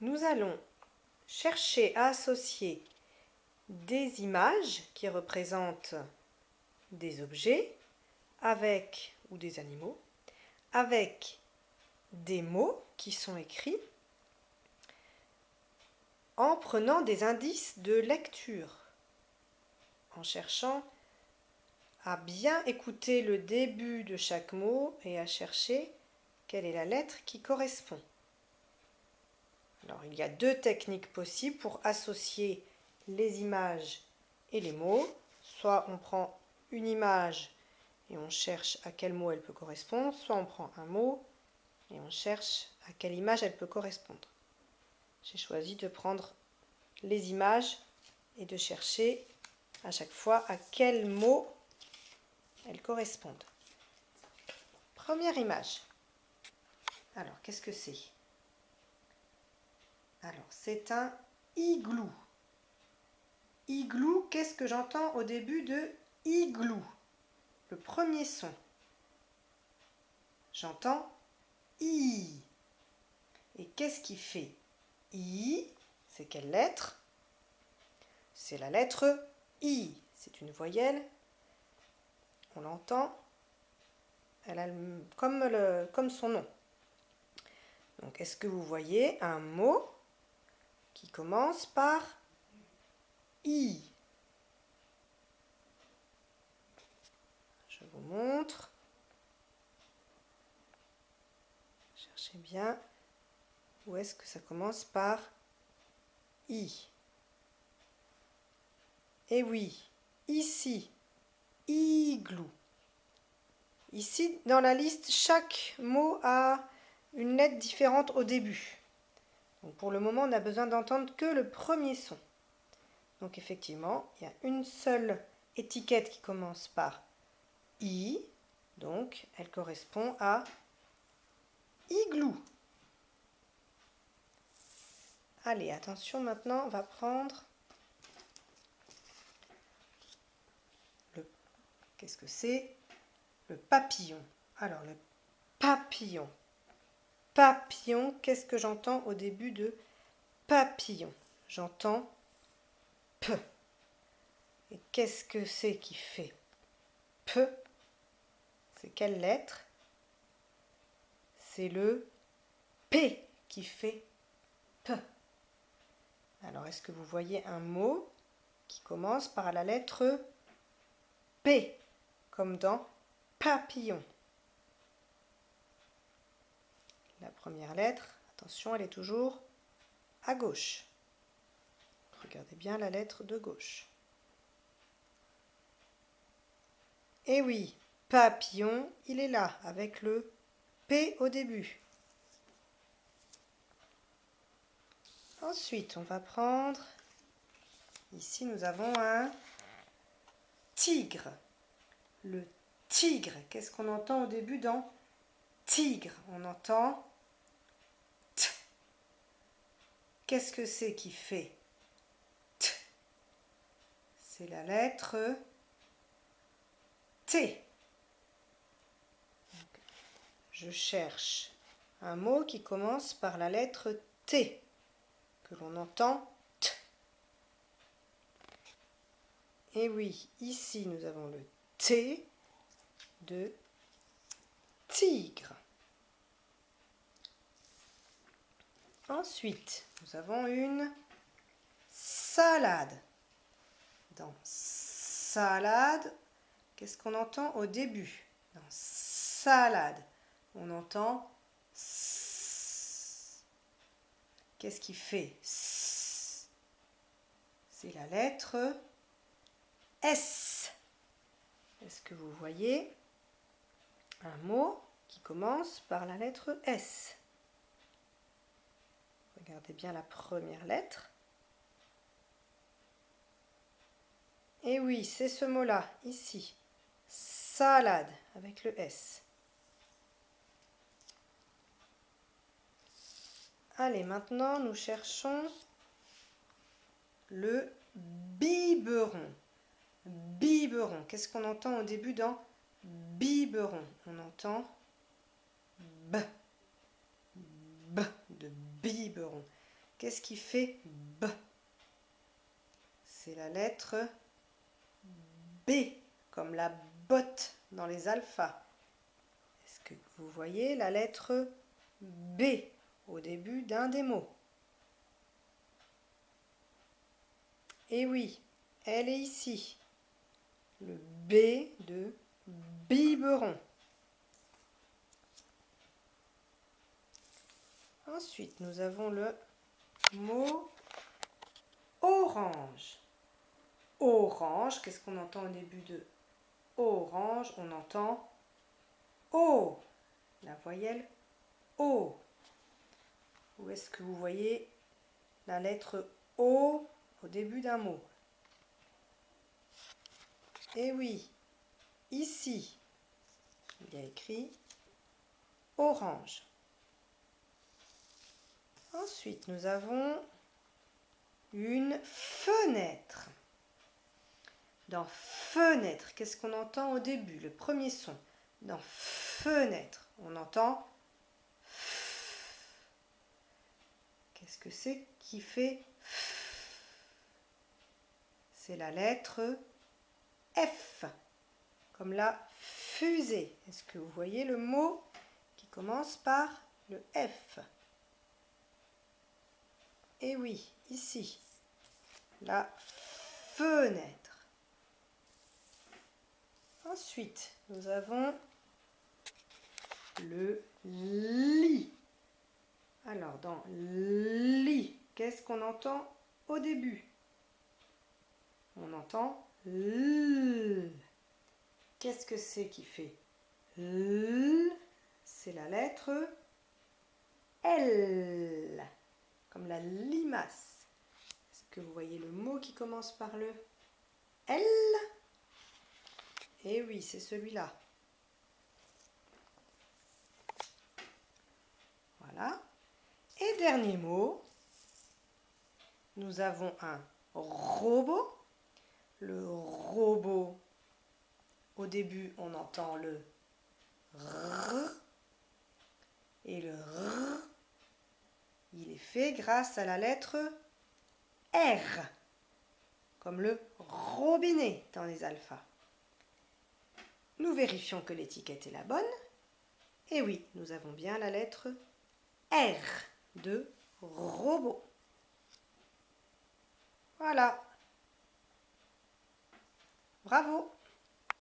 nous allons chercher à associer des images qui représentent des objets avec, ou des animaux, avec des mots qui sont écrits en prenant des indices de lecture, en cherchant à bien écouter le début de chaque mot et à chercher quelle est la lettre qui correspond. Alors, il y a deux techniques possibles pour associer les images et les mots. Soit on prend une image et on cherche à quel mot elle peut correspondre, soit on prend un mot et on cherche à quelle image elle peut correspondre. J'ai choisi de prendre les images et de chercher à chaque fois à quel mot elles correspondent. Première image. Alors, qu'est-ce que c'est? Alors, c'est un igloo. Igloo, qu'est-ce que j'entends au début de igloo? Le premier son. J'entends I. Et qu'est-ce qui fait I? C'est quelle lettre? C'est la lettre I. C'est une voyelle. On l'entend. Elle a comme son nom. Donc, est-ce que vous voyez un mot qui commence par I? Je vous montre. Cherchez bien où est-ce que ça commence par I. Et oui, ici, igloo. Ici, dans la liste, chaque mot a une lettre différente au début. Donc pour le moment, on n'a besoin d'entendre que le premier son. Donc effectivement, il y a une seule étiquette qui commence par I. Donc elle correspond à igloo. Allez, attention, maintenant, on va prendre le... Qu'est-ce que c'est? Le papillon. Alors, le papillon. Papillon, qu'est-ce que j'entends au début de papillon? J'entends P. Et qu'est-ce que c'est qui fait P? C'est quelle lettre? C'est le P qui fait P. Alors, est-ce que vous voyez un mot qui commence par la lettre P, comme dans papillon? La première lettre, attention, elle est toujours à gauche. Regardez bien la lettre de gauche. Et oui, papillon, il est là, avec le P au début. Ensuite, on va prendre... Ici, nous avons un tigre. Le tigre, qu'est-ce qu'on entend au début dans tigre? On entend T. Qu'est-ce que c'est qui fait T? C'est la lettre T. Donc, je cherche un mot qui commence par la lettre T, que l'on entend T. Et oui, ici nous avons le T de tigre. Ensuite, nous avons une salade. Dans salade, qu'est-ce qu'on entend au début? Dans salade, on entend S. Qu'est-ce qui fait S? C'est la lettre S. Est-ce que vous voyez un mot qui commence par la lettre S? Regardez bien la première lettre. Et oui, c'est ce mot-là, ici. Salade, avec le S. Allez, maintenant, nous cherchons le biberon. Biberon. Qu'est-ce qu'on entend au début dans biberon? On entend B. B de biberon. Qu'est-ce qui fait B? C'est la lettre B, comme la botte dans les alphas. Est-ce que vous voyez la lettre B au début d'un des mots? Et oui, elle est ici. Le B de biberon. Ensuite, nous avons le mot orange. Orange, qu'est-ce qu'on entend au début de orange? On entend O, la voyelle O. Où est-ce que vous voyez la lettre O au début d'un mot? Eh oui, ici, il y a écrit orange. Ensuite, nous avons une fenêtre. Dans fenêtre, qu'est-ce qu'on entend au début? Le premier son. Dans fenêtre, on entend F. Qu'est-ce que c'est qui fait F? C'est la lettre F, comme la fusée. Est-ce que vous voyez le mot qui commence par le F? Et oui, ici, la fenêtre. Ensuite, nous avons le lit. Alors, dans lit, qu'est-ce qu'on entend au début? On entend L. Qu'est-ce que c'est qui fait L? C'est la lettre L, comme la limace. Est-ce que vous voyez le mot qui commence par le L? Eh oui, c'est celui-là. Voilà. Et dernier mot, nous avons un robot. Le robot, au début, on entend le R. Et le R, il est fait grâce à la lettre R, comme le robinet dans les alphas. Nous vérifions que l'étiquette est la bonne. Et oui, nous avons bien la lettre R de robot. Voilà. Bravo!